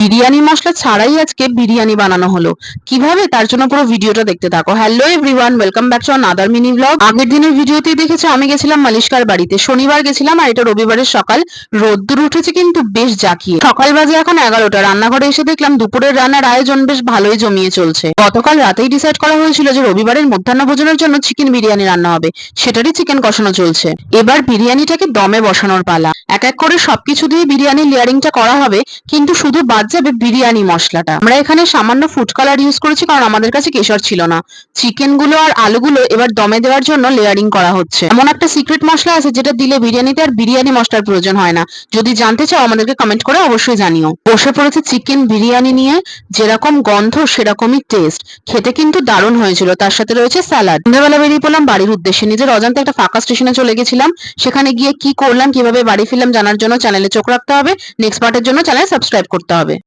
বিরিয়ানি মশলা ছাড়াই আজকে বিরিয়ানি বানানো হলো। কিভাবে, তার জন্য পুরো ভিডিওটা দেখতে থাকো। Hello everyone, welcome back to another mini blog. আগের দিনের ভিডিওতেই দেখেছো আমি গেছিলাম মালিশকার বাড়িতে। শনিবার গেছিলাম আর এটা রবিবারের সকাল। রোদ্দুর উঠেছে কিন্তু বেশ জাঁকিয়ে। সকাল বাজে এখন 11টা। রান্নাঘরে এসে দেখলাম দুপুরের রান্নার আয়োজন বেশ ভালোই জমিয়ে চলছে। গতকাল রাতেই ডিসাইড করা হয়েছিল যে রবিবারের মধ্যাহ্ন ভোজনের জন্য চিকেন বিরিয়ানি রান্না হবে, সেটারই চিকেন কষানো চলছে। এবার বিরিয়ানিটাকে দমে বসানোর পালা। এক এক করে সবকিছু দিয়ে বিরিয়ানির লেয়ারিংটা করা হবে, কিন্তু শুধু বাদ যাবে বিরিয়ানি মশলাটা। আমরা এখানে সামান্য ফুড কালার ইউজ করেছি, কারণ আমাদের কাছে কেশর ছিল না। চিকেন গুলো আর আলুগুলো এবার দমে দেওয়ার জন্য লেয়ারিং করা হচ্ছে। এমন একটা সিক্রেট মশলা আছে যেটা দিলে বিরিয়ানিতে আর বিরিয়ানি মশলার প্রয়োজন হয় না। যদি জানতে চাও আমাদেরকে কমেন্ট করে অবশ্যই জানিও। বসে পড়েছে চিকেন বিরিয়ানি নিয়ে। যেরকম গন্ধ সেরকমই টেস্ট। খেতে কিন্তু দারুণ হয়েছিল, তার সাথে রয়েছে স্যালাড। সন্ধ্যাবেলা বেরিয়ে পড়লাম বাড়ির উদ্দেশ্যে। নিজের অজান্তে একটা ফাঁকা স্টেশনে চলে গেছিলাম। সেখানে গিয়ে কি করলাম, কিভাবে বাড়ি ফিরলাম জানার জন্য চ্যানেলে চোখ রাখতে হবে। নেক্সট পার্টের জন্য চ্যানেল সাবস্ক্রাইব করতে হবে।